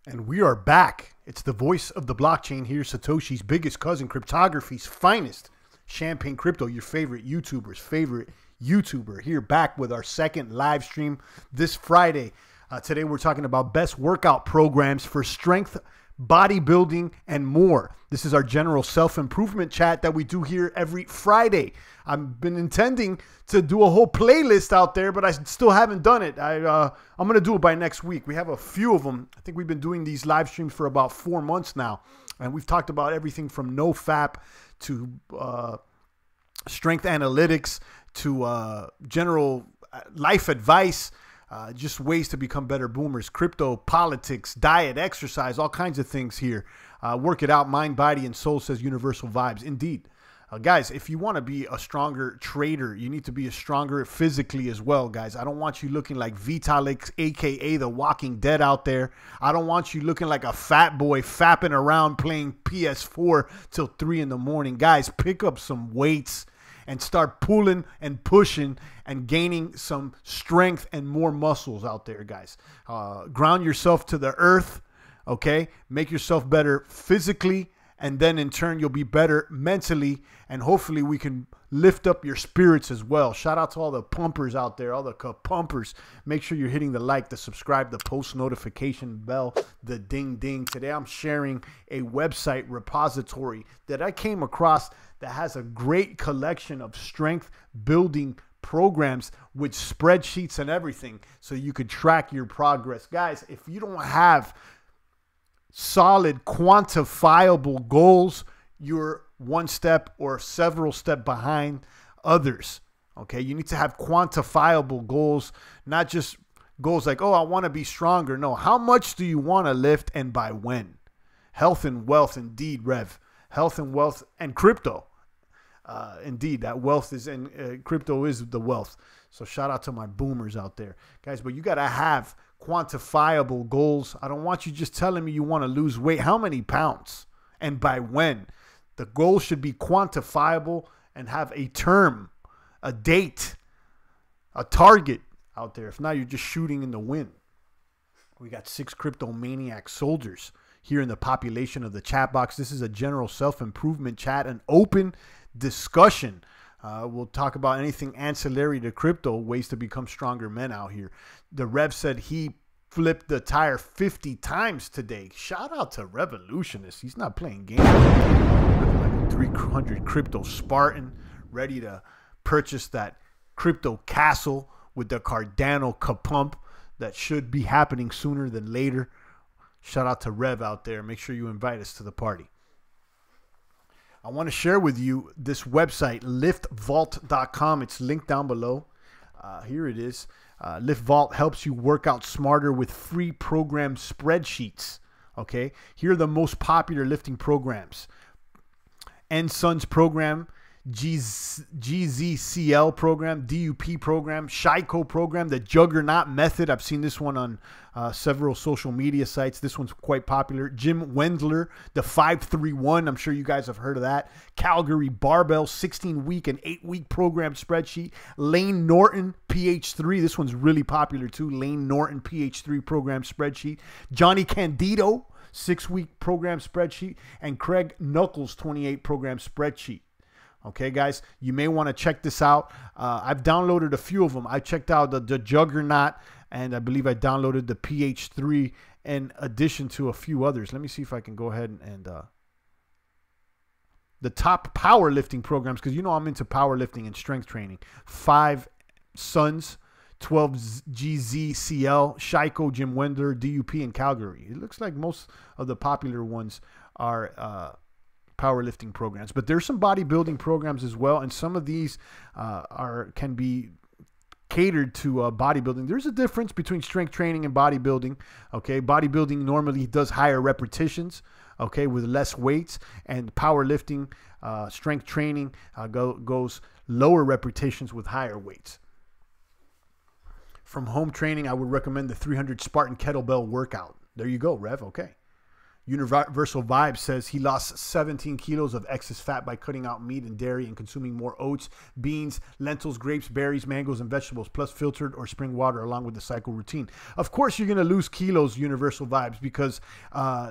And we are back. It's the voice of the blockchain here, Satoshi's biggest cousin, cryptography's finest, Champagne Crypto, your favorite YouTuber's favorite YouTuber, here back with our second live stream this Friday. Today we're talking about best workout programs for strength, bodybuilding, and more. This is our general self-improvement chat that we do here every Friday. I've been intending to do a whole playlist out there, but I still haven't done it. I'm going to do it by next week. We have a few of them. I think we've been doing these live streams for about 4 months now, and we've talked about everything from NoFap to strength analytics to general life advice. Just ways to become better boomers, crypto, politics, diet, exercise, all kinds of things here. Work it out, mind, body, and soul, says Universal Vibes. Indeed. Guys, if you want to be a stronger trader, you need to be stronger physically as well, guys. I don't want you looking like Vitalik, a.k.a. the Walking Dead out there. I don't want you looking like a fat boy fapping around playing PS4 till 3 in the morning. Guys, pick up some weights and start pulling and pushing and gaining some strength and more muscles out there, guys. Ground yourself to the earth, okay? Make yourself better physically, and then in turn, you'll be better mentally, and hopefully we can lift up your spirits as well. Shout out to all the pumpers out there, all the pumpers. Make sure you're hitting the like, the subscribe, the post notification bell, the ding ding. Today I'm sharing a website repository that I came across that has a great collection of strength building programs with spreadsheets and everything so you could track your progress. Guys, if you don't have solid quantifiable goals, you're one step or several steps behind others. Okay, you need to have quantifiable goals, not just goals like, oh, I want to be stronger. No, how much do you want to lift and by when? Health and wealth, indeed, Rev. Health and wealth and crypto. Indeed, that wealth is in crypto is the wealth. So shout out to my boomers out there, guys. But you got to have quantifiable goals. I don't want you just telling me you want to lose weight. How many pounds and by when? The goal should be quantifiable and have a term, a date, a target out there. If not, you're just shooting in the wind. We got 6 cryptomaniac soldiers here in the population of the chat box. This is a general self-improvement chat, an open discussion. We'll talk about anything ancillary to crypto, ways to become stronger men out here. The Rev said he flipped the tire 50 times today. Shout out to Revolutionist. He's not playing games. Looking like a 300 crypto Spartan, ready to purchase that crypto castle with the Cardano kapump that should be happening sooner than later. Shout out to Rev out there. Make sure you invite us to the party. I want to share with you this website, liftvault.com. It's linked down below. Here it is. LiftVault helps you work out smarter with free program spreadsheets. Okay, here are the most popular lifting programs: NSUN's program, GZCL program, DUP program, Shiko program, the Juggernaut method. I've seen this one on several social media sites. This one's quite popular. Jim Wendler, the 531. I'm sure you guys have heard of that. Calgary Barbell, 16-week and 8-week program spreadsheet. Lane Norton, PH3. This one's really popular too. Lane Norton, PH3 program spreadsheet. Johnny Candido, 6-week program spreadsheet. And Craig Knuckles, 28 program spreadsheet. Okay, guys, you may want to check this out. I've downloaded a few of them. I checked out the Juggernaut, and I believe I downloaded the PH3 in addition to a few others. Let me see if I can go ahead and the top powerlifting programs, because you know I'm into powerlifting and strength training. 5 Suns, 12 GZCL, Shiko, Jim Wendler, DUP, and Calgary. It looks like most of the popular ones are powerlifting programs, but there's some bodybuilding programs as well, and some of these can be catered to bodybuilding. There's a difference between strength training and bodybuilding. Okay, bodybuilding normally does higher repetitions, okay, with less weights, and powerlifting, strength training goes lower repetitions with higher weights. From home training, I would recommend the 300 Spartan kettlebell workout. There you go, Rev. Okay. Universal Vibe says he lost 17 kilos of excess fat by cutting out meat and dairy and consuming more oats, beans, lentils, grapes, berries, mangoes, and vegetables, plus filtered or spring water along with the cycle routine. Of course, you're going to lose kilos, Universal Vibes, because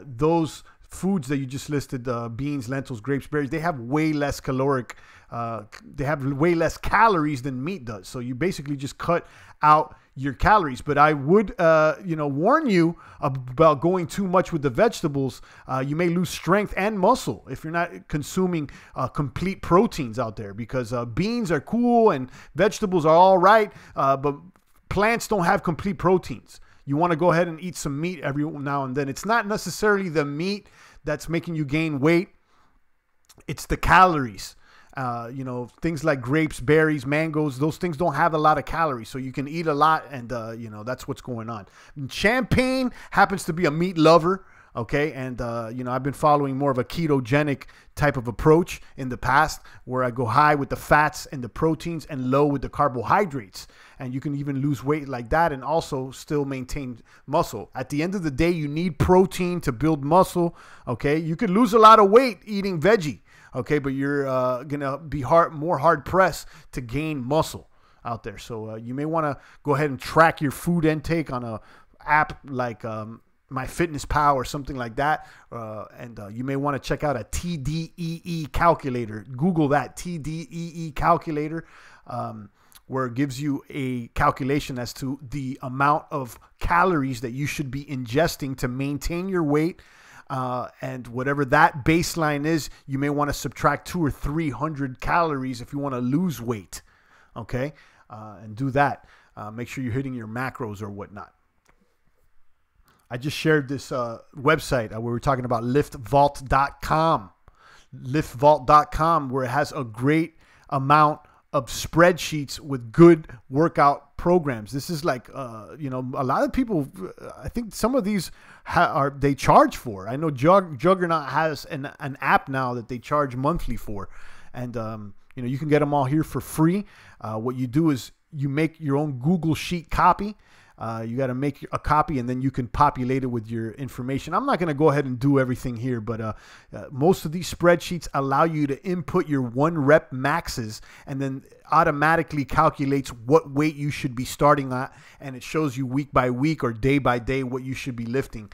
those foods that you just listed, beans, lentils, grapes, berries, they have way less caloric, they have way less calories than meat does. So you basically just cut out your calories. But I would, warn you about going too much with the vegetables. You may lose strength and muscle if you're not consuming complete proteins out there, because beans are cool and vegetables are all right, but plants don't have complete proteins. You want to go ahead and eat some meat every now and then. It's not necessarily the meat that's making you gain weight. It's the calories. Things like grapes, berries, mangoes, those things don't have a lot of calories. So you can eat a lot, and, that's what's going on. And Champagne happens to be a meat lover. Okay. And, I've been following more of a ketogenic type of approach in the past, where I go high with the fats and the proteins and low with the carbohydrates. And you can even lose weight like that and also still maintain muscle. At the end of the day, you need protein to build muscle. Okay. You could lose a lot of weight eating veggie. Okay. But you're going to be more hard pressed to gain muscle out there. So you may want to go ahead and track your food intake on a app like, MyFitnessPal or something like that. And you may want to check out a TDEE calculator. Google that, TDEE calculator, where it gives you a calculation as to the amount of calories that you should be ingesting to maintain your weight. And whatever that baseline is, you may want to subtract 200 or 300 calories if you want to lose weight. Okay. And do that. Make sure you're hitting your macros or whatnot. I just shared this website where we're talking about liftvault.com. Liftvault.com, where it has a great amount of spreadsheets with good workout programs. This is like, a lot of people, I think some of these they charge for. I know Juggernaut has an app now that they charge monthly for. And, you can get them all here for free. What you do is you make your own Google Sheet copy. You got to make a copy, and then you can populate it with your information. I'm not going to go ahead and do everything here, but most of these spreadsheets allow you to input your 1 rep maxes, and then automatically calculates what weight you should be starting at, and it shows you week by week or day by day what you should be lifting,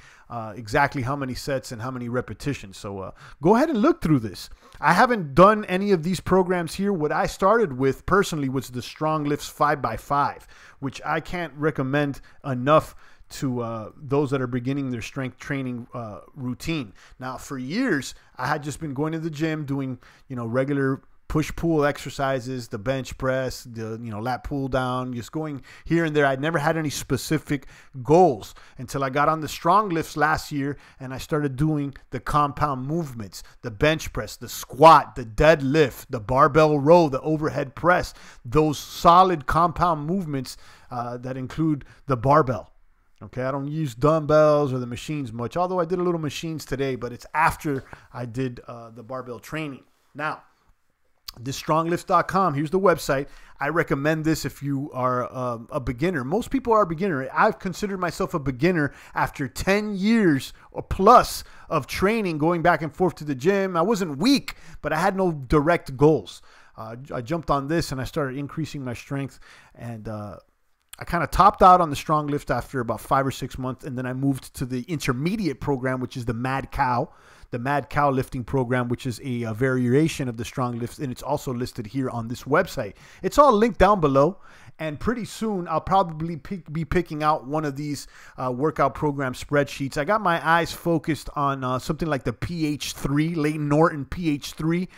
exactly how many sets and how many repetitions. So go ahead and look through this. I haven't done any of these programs here. What I started with personally was the Strong Lifts 5x5, which I can't recommend enough to those that are beginning their strength training routine. Now, for years, I had just been going to the gym, doing, regular push-pull exercises, the bench press, the lat pull down, just going here and there. I never had any specific goals until I got on the strong lifts last year, and I started doing the compound movements, the bench press, the squat, the deadlift, the barbell row, the overhead press, those solid compound movements that include the barbell. Okay, I don't use dumbbells or the machines much, although I did a little machines today, but it's after I did the barbell training. Now, this stronglifts.com, here's the website. I recommend this if you are a beginner. Most people are a beginner. I've considered myself a beginner after 10 years or plus of training, going back and forth to the gym. I wasn't weak, but I had no direct goals. I jumped on this and I started increasing my strength, and I kind of topped out on the strong lift after about 5 or 6 months, and then I moved to the intermediate program, which is the Mad Cow lifting program, which is a variation of the strong lifts, and it's also listed here on this website. It's all linked down below, and pretty soon I'll probably be picking out one of these workout program spreadsheets. I got my eyes focused on something like the PH3, Layton Norton PH3,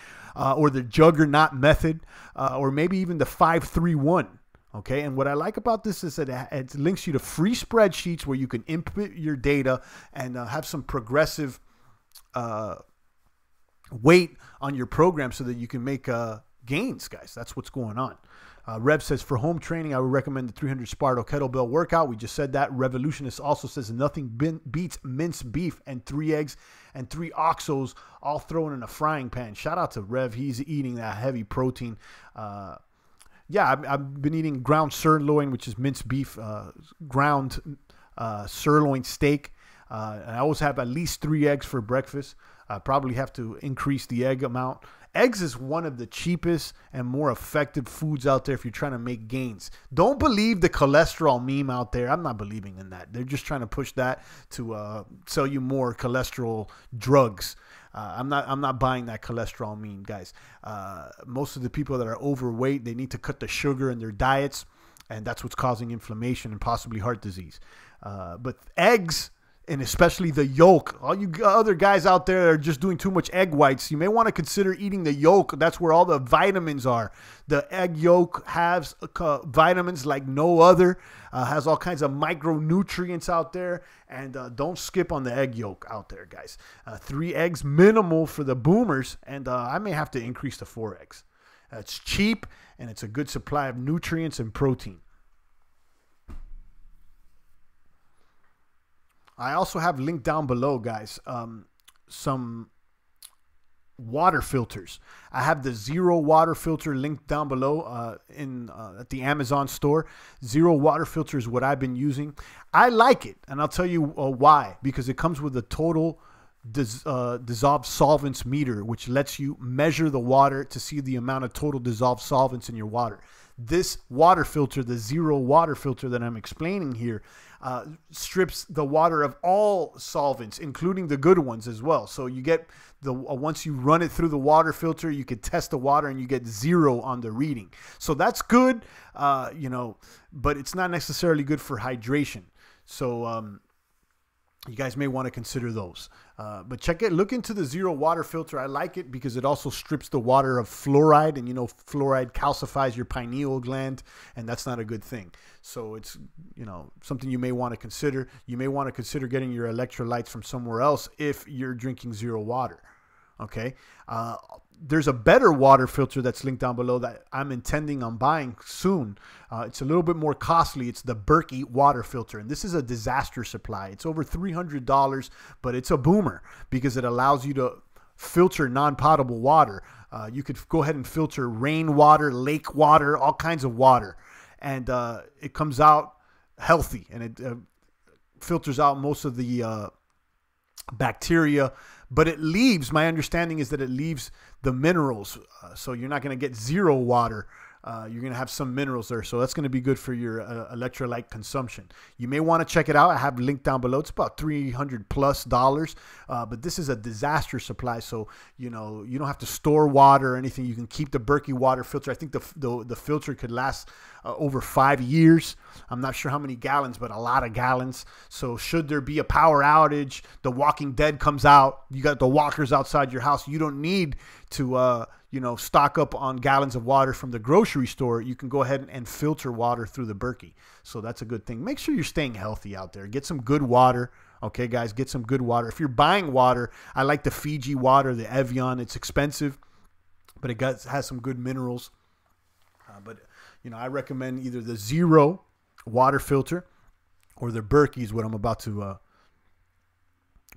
or the Juggernaut method, or maybe even the 531. Okay, and what I like about this is that it links you to free spreadsheets where you can input your data and have some progressive weight on your program so that you can make gains, guys. That's what's going on. Rev says, for home training, I would recommend the 300 Sparta kettlebell workout. We just said that. Revolutionist also says nothing beats minced beef and 3 eggs and 3 oxos all thrown in a frying pan. Shout out to Rev. He's eating that heavy protein. Yeah, I've been eating ground sirloin, which is minced beef, ground sirloin steak. And I always have at least 3 eggs for breakfast. I probably have to increase the egg amount. Eggs is one of the cheapest and more effective foods out there if you're trying to make gains. Don't believe the cholesterol meme out there. I'm not believing in that. They're just trying to push that to sell you more cholesterol drugs. I'm not buying that cholesterol meme, guys. Most of the people that are overweight, they need to cut the sugar in their diets, and that's what's causing inflammation and possibly heart disease. But eggs, and especially the yolk, all you other guys out there that are just doing too much egg whites, you may want to consider eating the yolk. That's where all the vitamins are. The egg yolk has vitamins like no other, has all kinds of micronutrients out there, and don't skip on the egg yolk out there, guys. 3 eggs minimal for the boomers, and I may have to increase to 4 eggs. It's cheap, and it's a good supply of nutrients and protein. I also have linked down below, guys, some water filters. I have the Zero water filter linked down below at the Amazon store. Zero water filter is what I've been using. I like it, and I'll tell you why. Because it comes with a total dissolved solvents meter, which lets you measure the water to see the amount of total dissolved solvents in your water. This water filter, the Zero water filter that I'm explaining here, strips the water of all solvents, including the good ones as well. So you get once you run it through the water filter, you can test the water and you get 0 on the reading. So that's good, but it's not necessarily good for hydration. So you guys may want to consider those. But look into the Zero water filter. I like it because it also strips the water of fluoride, and fluoride calcifies your pineal gland, and that's not a good thing. So it's, something you may want to consider. You may want to consider getting your electrolytes from somewhere else if you're drinking Zero water. Okay. There's a better water filter that's linked down below that I'm intending on buying soon. It's a little bit more costly. It's the Berkey water filter, and this is a disaster supply. It's over $300, but it's a boomer because it allows you to filter non-potable water. You could go ahead and filter rainwater, lake water, all kinds of water, and it comes out healthy, and it filters out most of the bacteria, but it leaves, my understanding is that it leaves the minerals. So you're not going to get 0 water. You're going to have some minerals there. So that's going to be good for your electrolyte consumption. You may want to check it out. I have linked down below. It's about $300+. But this is a disaster supply. So, you don't have to store water or anything. You can keep the Berkey water filter. I think the filter could last over 5 years. I'm not sure how many gallons, but a lot of gallons. So should there be a power outage, The Walking Dead comes out, you got the walkers outside your house, you don't need to stock up on gallons of water from the grocery store. You can go ahead and filter water through the Berkey. So that's a good thing. Make sure you're staying healthy out there. Get some good water. Okay, guys, get some good water. If you're buying water, I like the Fiji water, the Evian. It's expensive, but it has some good minerals. I recommend either the Zero water filter or the Berkey is what I'm about to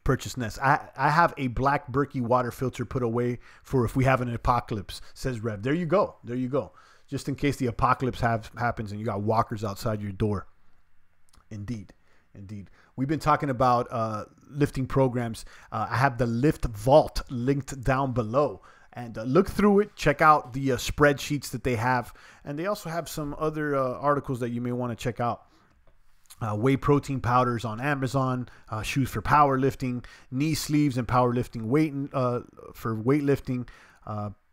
purchase next. I have a black Berkey water filter put away for if we have an apocalypse, says Rev. There you go. There you go. Just in case the apocalypse happens and you got walkers outside your door. Indeed. Indeed. We've been talking about lifting programs. I have the Lift Vault linked down below. And look through it. Check out the spreadsheets that they have. And they also have some other articles that you may want to check out. Whey protein powders on Amazon, shoes for powerlifting, knee sleeves and powerlifting for weightlifting,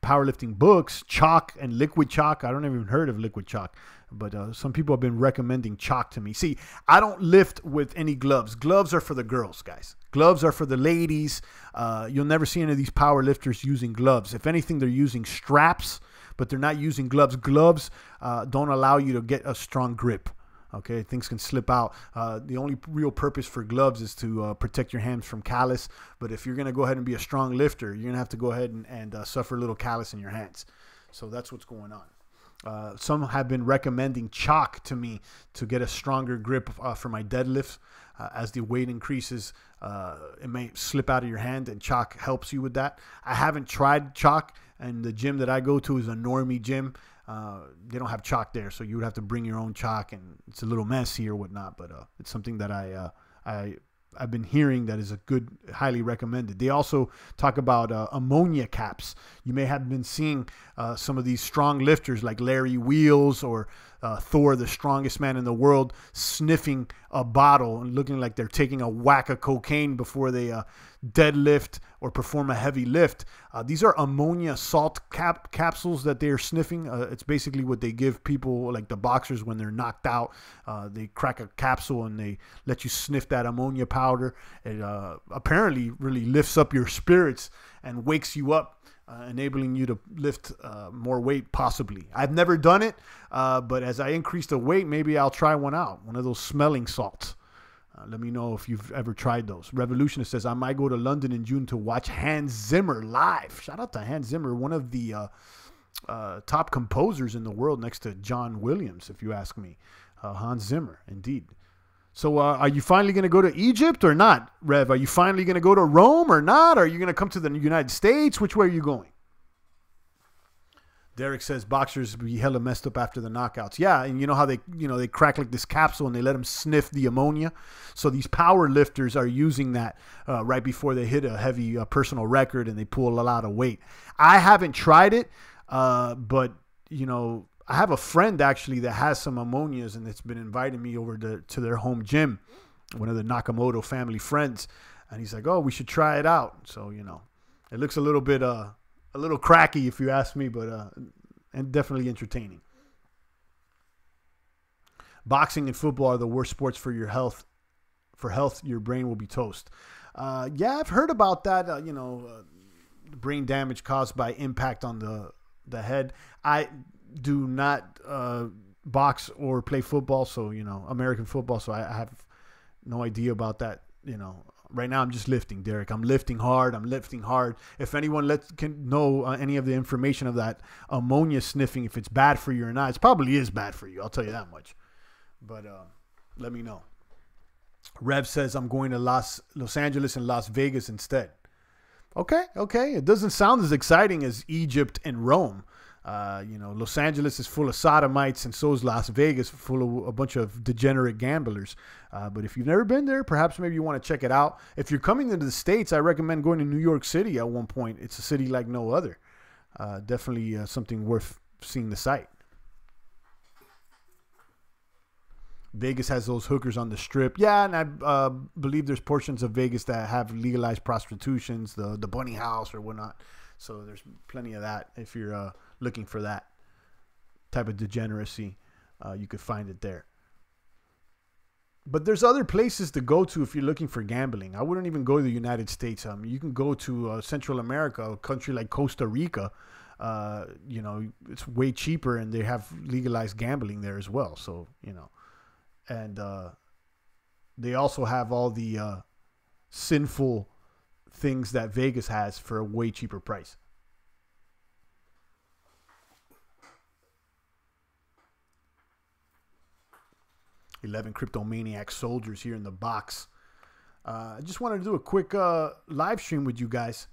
powerlifting books, chalk and liquid chalk. I don't even heard of liquid chalk, but some people have been recommending chalk to me. See, I don't lift with any gloves. Gloves are for the girls, guys. Gloves are for the ladies. You'll never see any of these power lifters using gloves. If anything, they're using straps, but they're not using gloves. Gloves don't allow you to get a strong grip. Okay, things can slip out. The only real purpose for gloves is to protect your hands from callus. But if you're going to go ahead and be a strong lifter, you're going to have to go ahead and suffer a little callus in your hands. So that's what's going on. Some have been recommending chalk to me to get a stronger grip for my deadlifts. As the weight increases, it may slip out of your hand, and chalk helps you with that. I haven't tried chalk, and the gym that I go to is a normie gym. They don't have chalk there, so you would have to bring your own chalk, and it's a little messy or whatnot, but it's something that I I've been hearing that is a good, highly recommended. They also talk about ammonia caps. You may have been seeing some of these strong lifters like Larry Wheels or Thor, the strongest man in the world, sniffing a bottle and looking like they're taking a whack of cocaine before they deadlift or perform a heavy lift. These are ammonia salt capsules that they're sniffing. It's basically what they give people like the boxers when they're knocked out. They crack a capsule and they let you sniff that ammonia powder. It apparently really lifts up your spirits and wakes you up, enabling you to lift more weight possibly. I've never done it, but as I increase the weight, maybe I'll try one out, one of those smelling salts. Let me know if you've ever tried those. Revolutionist says, I might go to London in June to watch Hans Zimmer live. Shout out to Hans Zimmer, one of the top composers in the world next to John Williams, if you ask me. Hans Zimmer, indeed. So are you finally going to go to Egypt or not, Rev? Are you finally going to go to Rome or not? Are you going to come to the United States? Which way are you going? Derek says boxers be hella messed up after the knockouts. Yeah, and you know how they crack like this capsule and they let them sniff the ammonia. So these power lifters are using that right before they hit a heavy personal record and they pull a lot of weight. I haven't tried it, but I have a friend actually that has some ammonias and it's been inviting me over to their home gym, one of the Nakamoto family friends, and he's like, "Oh, we should try it out." So it looks a little bit a little cracky if you ask me, but and definitely entertaining. Boxing and football are the worst sports for your health. For health, your brain will be toast. Yeah, I've heard about that. Brain damage caused by impact on the head. I do not box or play football, so American football. So I have no idea about that. Right now, I'm just lifting, Derek. I'm lifting hard. If anyone can know any of the information of that ammonia sniffing, if it's bad for you or not, it probably is bad for you. I'll tell you that much. But let me know. Rev says, I'm going to Los Angeles and Las Vegas instead. Okay. It doesn't sound as exciting as Egypt and Rome. Los Angeles is full of sodomites, and so is Las Vegas, full of a bunch of degenerate gamblers. But if you've never been there, perhaps maybe you want to check it out. If you're coming into the States, I recommend going to New York City at one point. It's a city like no other. Definitely something worth seeing the sight. Vegas has those hookers on the strip. Yeah, and I believe there's portions of Vegas that have legalized prostitutions, the bunny house or whatnot. So there's plenty of that. If you're looking for that type of degeneracy, you could find it there. But there's other places to go to if you're looking for gambling. I wouldn't even go to the United States. You can go to Central America, a country like Costa Rica. It's way cheaper, and they have legalized gambling there as well. So, and they also have all the sinful things that Vegas has for a way cheaper price. "11 cryptomaniac soldiers here in the box." I just wanted to do a quick live stream with you guys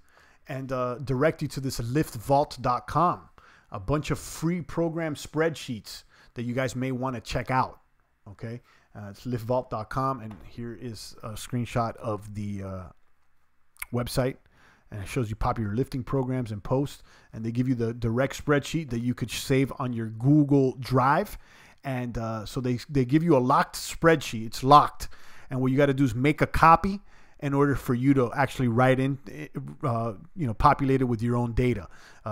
and direct you to this liftvault.com. A bunch of free program spreadsheets that you guys may want to check out. Okay, it's liftvault.com, and here is a screenshot of the website, and it shows you popular lifting programs and posts, and they give you the direct spreadsheet that you could save on your Google Drive. And so they give you a locked spreadsheet. It's locked, and what you got to do is make a copy in order for you to actually write in, populate it with your own data.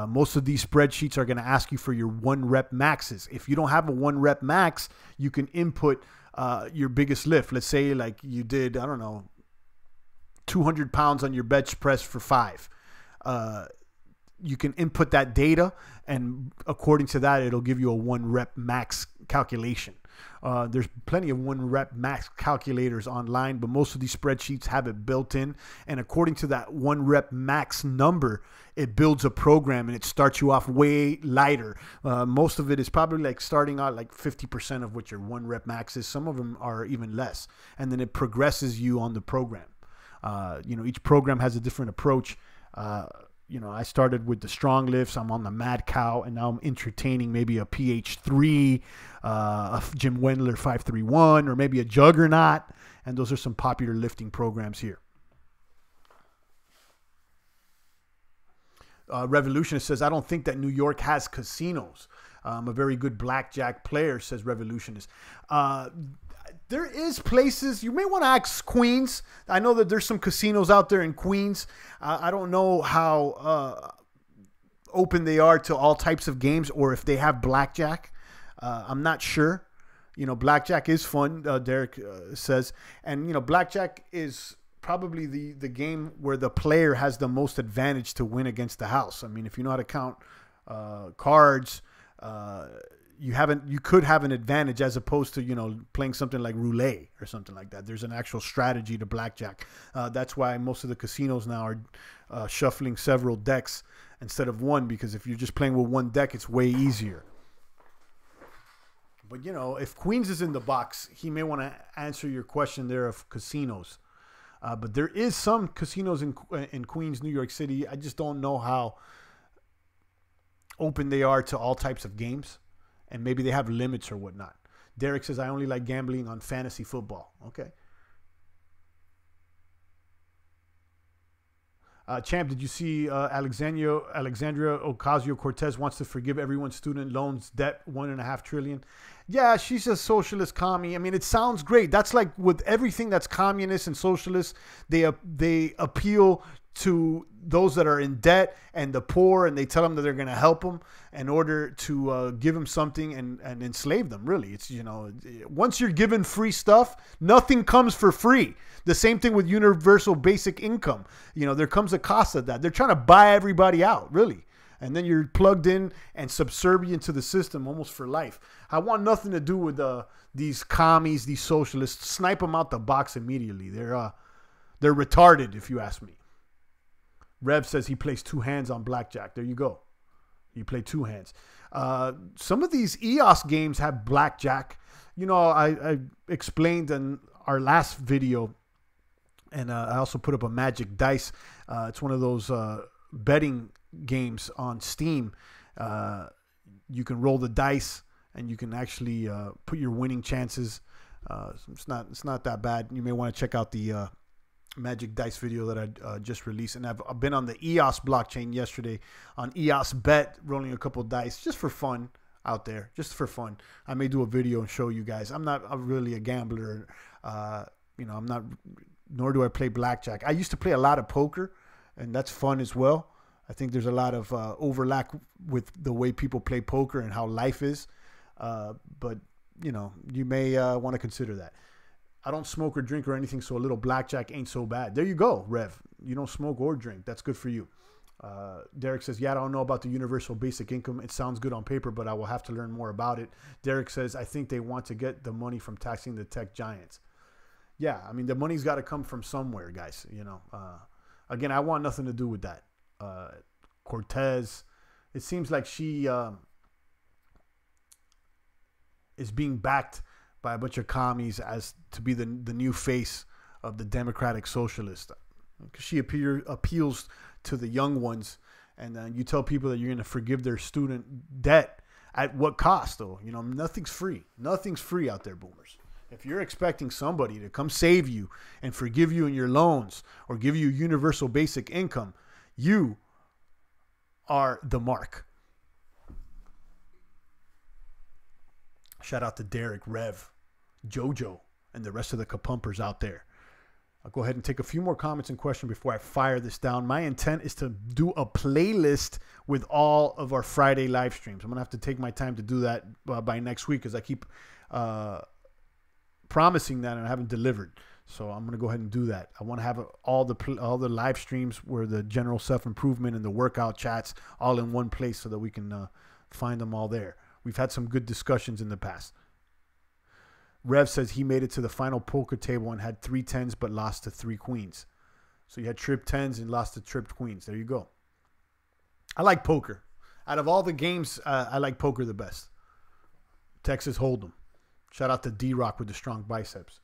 Most of these spreadsheets are going to ask you for your 1-rep maxes. If you don't have a 1-rep max, you can input your biggest lift. Let's say like you did, 200 pounds on your bench press for 5. You can input that data, and according to that, it'll give you a 1-rep max calculation. There's plenty of 1-rep max calculators online, but most of these spreadsheets have it built in. And according to that 1-rep max number, it builds a program, and it starts you off way lighter. Most of it is probably like starting out like 50% of what your 1-rep max is. Some of them are even less. And then it progresses you on the program. Each program has a different approach. you know, I started with the strong lifts. I'm on the Mad Cow, and now I'm entertaining maybe a PH3, a Jim Wendler 531, or maybe a Juggernaut. And those are some popular lifting programs here. Revolutionist says, I don't think that New York has casinos. I'm a very good blackjack player, says Revolutionist. There is places, you may want to ask Queens. I know that there's some casinos out there in Queens. I don't know how open they are to all types of games, or if they have blackjack. I'm not sure. You know, blackjack is fun, Derek says. And, you know, blackjack is probably the game where the player has the most advantage to win against the house. I mean, if you know how to count cards, you could have an advantage, as opposed to, you know, playing something like roulette or something like that. There's an actual strategy to blackjack. That's why most of the casinos now are shuffling several decks instead of one, because if you're just playing with one deck, it's way easier. But, you know, if Queens is in the box, he may want to answer your question there of casinos. But there is some casinos in Queens, New York City. I just don't know how open they are to all types of games. And maybe they have limits or whatnot. Derek says, I only like gambling on fantasy football. Okay. Champ, did you see Alexandria Ocasio-Cortez wants to forgive everyone's student loans debt, $1.5 trillion? Yeah, she's a socialist commie. I mean, it sounds great. That's like with everything that's communist and socialist, they appeal to those that are in debt and the poor, and they tell them that they're going to help them in order to give them something and enslave them. Really, it's, you know, once you're given free stuff, nothing comes for free. The same thing with universal basic income. You know, there comes a cost of that. They're trying to buy everybody out, really. And then you're plugged in and subservient to the system almost for life. I want nothing to do with these commies, these socialists. Snipe them out the box immediately. They're retarded, if you ask me. Rev says he plays 2 hands on blackjack. There you go. You play 2 hands. Some of these EOS games have blackjack. You know, I explained in our last video, and I also put up a magic dice. It's one of those betting games on Steam. You can roll the dice, and you can actually put your winning chances. It's not that bad. You may want to check out the magic dice video that I just released. And I've been on the EOS blockchain yesterday on EOS Bet, rolling a couple dice just for fun out there, just for fun. I may do a video and show you guys. I'm not really a gambler. You know, I'm not, nor do I play blackjack. I used to play a lot of poker, and that's fun as well. I think there's a lot of overlap with the way people play poker and how life is. But, you know, you may want to consider that. I don't smoke or drink or anything, so a little blackjack ain't so bad. There you go, Rev. You don't smoke or drink. That's good for you. Derek says, yeah, I don't know about the universal basic income. It sounds good on paper, but I will have to learn more about it. Derek says, I think they want to get the money from taxing the tech giants. Yeah, I mean, the money's got to come from somewhere, guys. You know, again, I want nothing to do with that. Cortez, it seems like she is being backed by a bunch of commies as to be the new face of the democratic socialist. Because she appeals to the young ones, and you tell people that you're going to forgive their student debt. At what cost, though? You know, nothing's free. Nothing's free out there, boomers. If you're expecting somebody to come save you and forgive you in your loans or give you universal basic income, you are the mark. Shout out to Derek, Rev, Jojo, and the rest of the kapumpers out there. I'll go ahead and take a few more comments and questions before I fire this down. My intent is to do a playlist with all of our Friday live streams. I'm going to have to take my time to do that by next week, because I keep promising that and I haven't delivered. So I'm going to go ahead and do that. I want to have all the live streams where the general self-improvement and the workout chats all in one place, so that we can find them all there. We've had some good discussions in the past. Rev says he made it to the final poker table and had 3 10s but lost to 3 queens. So you had tripped 10s and lost to tripped queens. There you go. I like poker. Out of all the games, I like poker the best. Texas Hold'em. Shout out to D-Rock with the strong biceps.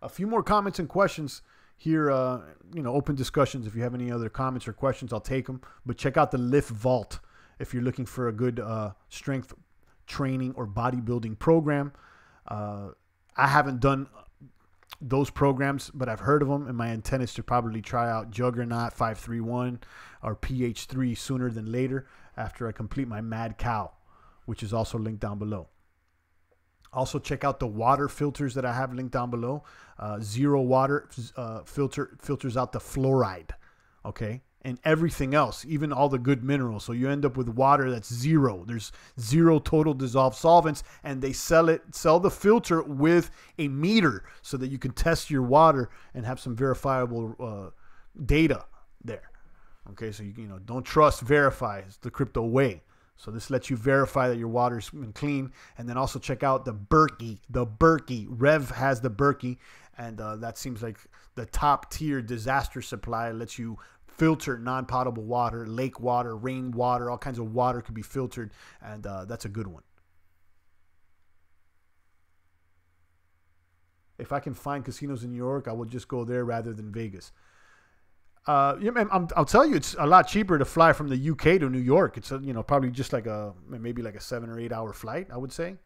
A few more comments and questions here, open discussions. If you have any other comments or questions, I'll take them. But check out the Lift Vault if you're looking for a good strength training or bodybuilding program. I haven't done those programs, but I've heard of them, and my intent is to probably try out Juggernaut 531 or PH3 sooner than later after I complete my Mad Cow, which is also linked down below. Also, check out the water filters that I have linked down below. Zero water filters out the fluoride, okay? And everything else, even all the good minerals. So you end up with water that's zero. There's zero total dissolved solvents, and they sell the filter with a meter so that you can test your water and have some verifiable data there. Okay, so don't trust, verify. It's the crypto way. So this lets you verify that your water's been clean. And then also check out the Berkey. The Berkey. Rev has the Berkey, and that seems like the top tier disaster supply. It lets you filter non-potable water, lake water, rain water, all kinds of water could be filtered, and that's a good one. If I can find casinos in New York, I will just go there rather than Vegas. Yeah, man, I'll tell you, it's a lot cheaper to fly from the UK to New York. It's probably just like maybe like a 7 or 8 hour flight, I would say,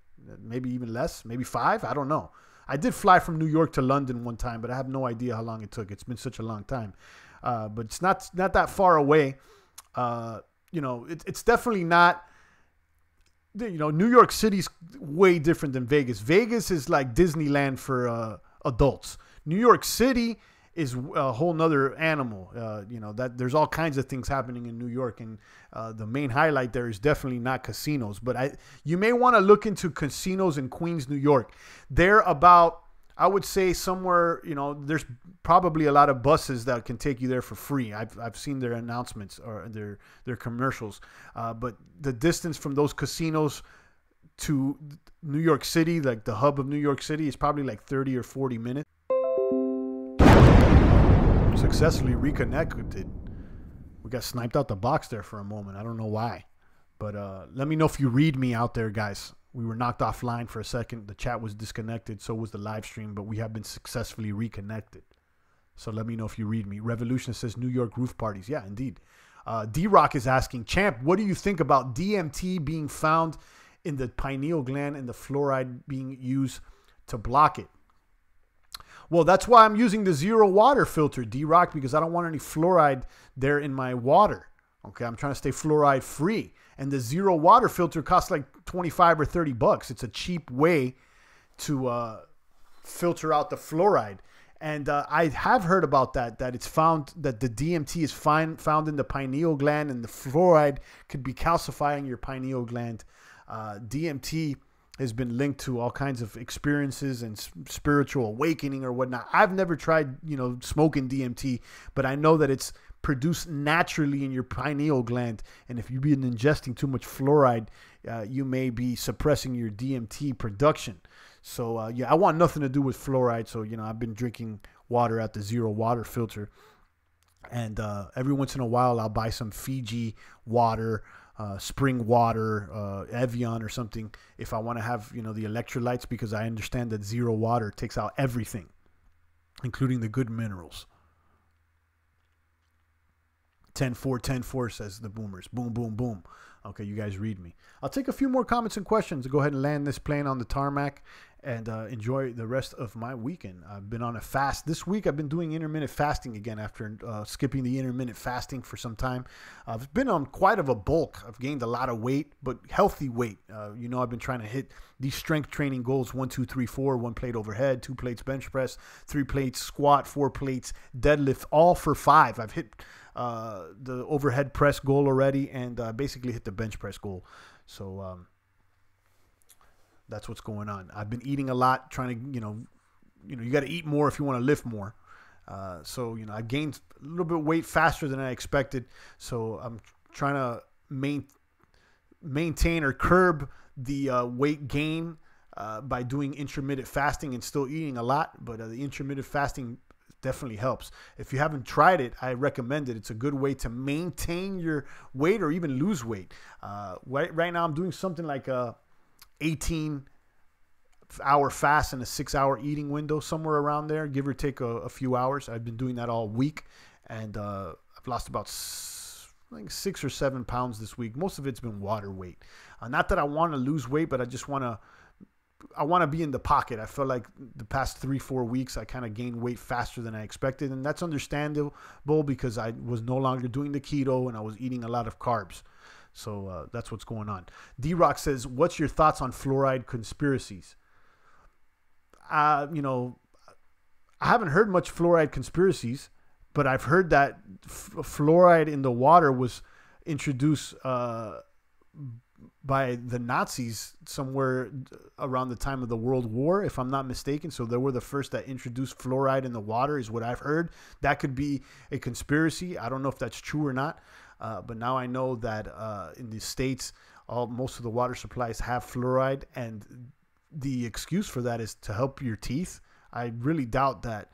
maybe even less, maybe 5. I don't know. I did fly from New York to London one time, but I have no idea how long it took. It's been such a long time. But it's not that far away. It's definitely not. New York City's way different than Vegas. Vegas is like Disneyland for adults. New York City is a whole nother animal. That there's all kinds of things happening in New York, and the main highlight there is definitely not casinos. But you may want to look into casinos in Queens, New York. They're about, I would say, somewhere, there's probably a lot of buses that can take you there for free. I've seen their announcements or their commercials. But the distance from those casinos to New York City, like the hub of New York City, is probably like 30 or 40 minutes. Successfully reconnected. We got sniped out the box there for a moment. I don't know why. But let me know if you read me out there, guys. We were knocked offline for a second. The chat was disconnected. So was the live stream. But we have been successfully reconnected. So let me know if you read me. Revolution says New York roof parties. Yeah, indeed. D-Rock is asking, Champ, what do you think about DMT being found in the pineal gland and the fluoride being used to block it? Well, that's why I'm using the zero water filter, D-Rock, because I don't want any fluoride there in my water. Okay, I'm trying to stay fluoride free. And the zero water filter costs like 25 or 30 bucks. It's a cheap way to filter out the fluoride. And I have heard about that it's found that the DMT is found in the pineal gland, and the fluoride could be calcifying your pineal gland. DMT has been linked to all kinds of experiences and spiritual awakening or whatnot. I've never tried, smoking DMT, but I know that it's produced naturally in your pineal gland. And if you've been ingesting too much fluoride, you may be suppressing your DMT production. So, yeah, I want nothing to do with fluoride. So, I've been drinking water at the zero water filter. And every once in a while, I'll buy some Fiji water, spring water, Evian or something, if I want to have, the electrolytes, because I understand that zero water takes out everything, including the good minerals. 10-4, 10-4 says the boomers. Boom, boom, boom. Okay, you guys read me. I'll take a few more comments and questions. Go ahead and land this plane on the tarmac and enjoy the rest of my weekend. I've been on a fast. This week I've been doing intermittent fasting again after skipping the intermittent fasting for some time. I've been on quite of a bulk. I've gained a lot of weight, but healthy weight. I've been trying to hit these strength training goals: 1, 2, 3, 4, 1 plate overhead, 2 plates bench press, 3 plates squat, 4 plates deadlift, all for 5. I've hit the overhead press goal already, and basically hit the bench press goal. So that's what's going on. I've been eating a lot, trying to, you got to eat more if you want to lift more. So I gained a little bit of weight faster than I expected. So I'm trying to maintain or curb the weight gain by doing intermittent fasting and still eating a lot. But the intermittent fasting definitely helps. If you haven't tried it, I recommend it. It's a good way to maintain your weight or even lose weight. Right now I'm doing something like 18 hour fast and a 6-hour eating window, somewhere around there, give or take a few hours. I've been doing that all week, and I've lost about I think 6 or 7 pounds this week. Most of it's been water weight. Not that I want to lose weight, but I just want to be in the pocket. I feel like the past 3-4 weeks I kind of gained weight faster than I expected, and that's understandable because I was no longer doing the keto and I was eating a lot of carbs. So that's what's going on. D-Rock says, what's your thoughts on fluoride conspiracies? You know, I haven't heard much fluoride conspiracies, but I've heard that fluoride in the water was introduced by the Nazis somewhere around the time of the World War, if I'm not mistaken. So they were the first that introduced fluoride in the water, is what I've heard. That could be a conspiracy. I don't know if that's true or not. But now I know that in the States, most of the water supplies have fluoride, and the excuse for that is to help your teeth. I really doubt that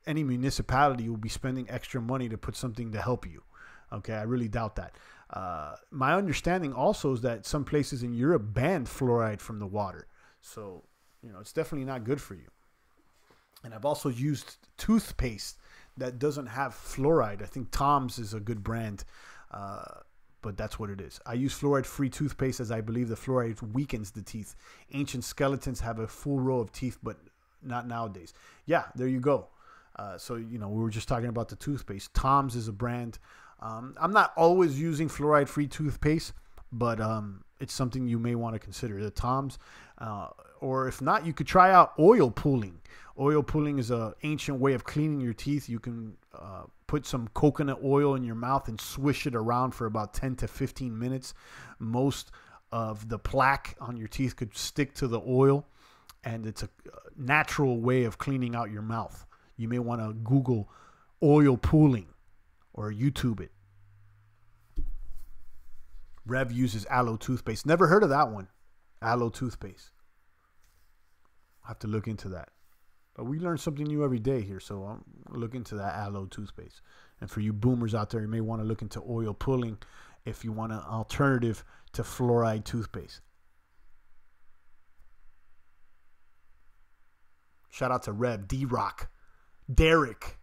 any municipality will be spending extra money to put something to help you. Okay, I really doubt that. My understanding also is that some places in Europe banned fluoride from the water. So, you know, it's definitely not good for you. And I've also used toothpaste that doesn't have fluoride. I think Tom's is a good brand, but that's what it is. I use fluoride-free toothpaste as I believe the fluoride weakens the teeth. Ancient skeletons have a full row of teeth, but not nowadays. Yeah, there you go. So, you know, we were just talking about the toothpaste. Tom's is a brand. I'm not always using fluoride-free toothpaste, but it's something you may want to consider. The Tom's, or if not, you could try out oil pulling. Oil pulling is an ancient way of cleaning your teeth. You can put some coconut oil in your mouth and swish it around for about 10 to 15 minutes. Most of the plaque on your teeth could stick to the oil, and it's a natural way of cleaning out your mouth. You may want to Google oil pulling or YouTube it. Rev uses aloe toothpaste. Never heard of that one. Aloe toothpaste. I'll have to look into that. But we learn something new every day here, so I'll look into that aloe toothpaste. And for you boomers out there, you may want to look into oil pulling if you want an alternative to fluoride toothpaste. Shout out to Rev, D-Rock, Derek,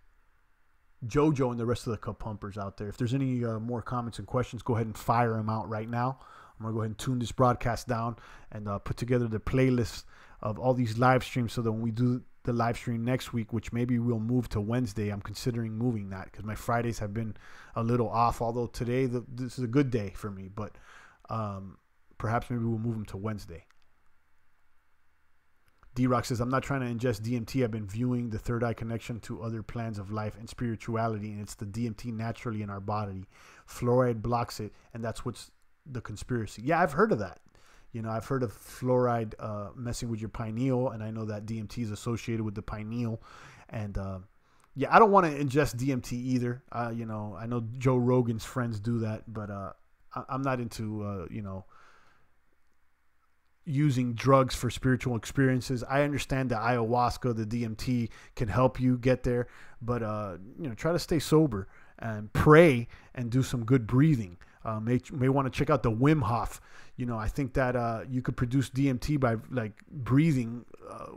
Jojo, and the rest of the cup pumpers out there. If there's any more comments and questions, go ahead and fire them out right now. I'm going to go ahead and tune this broadcast down and put together the playlist of all these live streams so that when we do the live stream next week, which maybe we'll move to Wednesday, I'm considering moving that because my Fridays have been a little off, although today this is a good day for me, but perhaps maybe we'll move them to Wednesday. D-Rock says, I'm not trying to ingest DMT. I've been viewing the third eye connection to other plans of life and spirituality, and it's the DMT naturally in our body. Fluoride blocks it, and that's what's the conspiracy. Yeah, I've heard of that. You know, I've heard of fluoride messing with your pineal, and I know that DMT is associated with the pineal. And, yeah, I don't want to ingest DMT either. You know, I know Joe Rogan's friends do that, but I'm not into, you know, using drugs for spiritual experiences. I understand that ayahuasca, the DMT, can help you get there, but you know, try to stay sober and pray and do some good breathing. May want to check out the Wim Hof. You know, I think that you could produce DMT by like breathing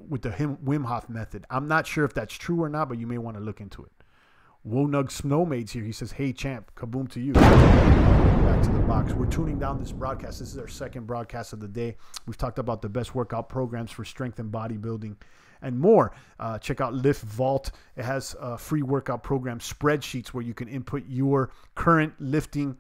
with the Wim Hof method. I'm not sure if that's true or not, but you may want to look into it. Wonug Snowmaid's here. He says, hey, champ, kaboom to you. Back to the box. We're tuning down this broadcast. This is our second broadcast of the day. We've talked about the best workout programs for strength and bodybuilding and more. Check out Lift Vault. It has free workout program spreadsheets where you can input your current lifting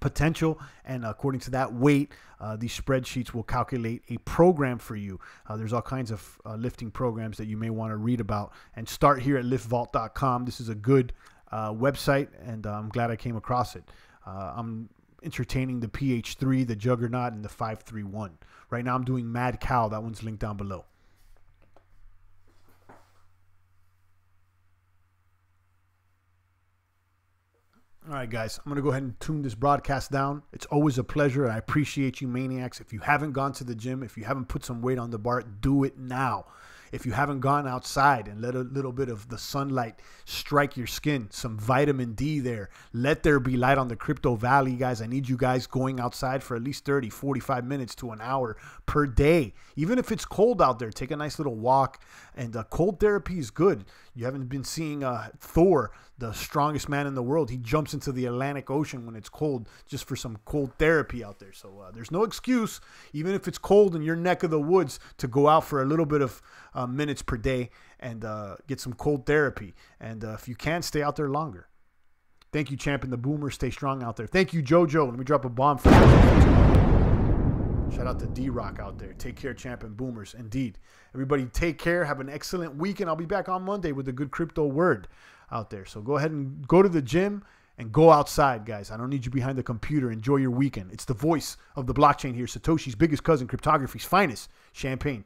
potential, and according to that weight, these spreadsheets will calculate a program for you. There's all kinds of lifting programs that you may want to read about, and start here at liftvault.com. This is a good website, and I'm glad I came across it. I'm entertaining the PH3, the Juggernaut, and the 531. Right now I'm doing Mad Cow. That one's linked down below. All right, guys, I'm going to go ahead and tune this broadcast down. It's always a pleasure. I appreciate you maniacs. If you haven't gone to the gym, if you haven't put some weight on the bar, do it now. If you haven't gone outside and let a little bit of the sunlight strike your skin, some vitamin D there, let there be light on the crypto valley, guys. I need you guys going outside for at least 30, 45 minutes to an hour per day. Even if it's cold out there, take a nice little walk. And cold therapy is good. You haven't been seeing Thor, the strongest man in the world. He jumps into the Atlantic Ocean when it's cold just for some cold therapy out there. So there's no excuse, even if it's cold in your neck of the woods, to go out for a little bit of minutes per day and get some cold therapy. And if you can, stay out there longer. Thank you, Champ and the Boomer. Stay strong out there. Thank you, JoJo. Let me drop a bomb for you. Shout out to D-Rock out there. Take care, Champ and Boomers. Indeed. Everybody take care. Have an excellent weekend. I'll be back on Monday with a good crypto word out there. So go ahead and go to the gym and go outside, guys. I don't need you behind the computer. Enjoy your weekend. It's the voice of the blockchain here. Satoshi's biggest cousin, cryptography's finest, Champagne.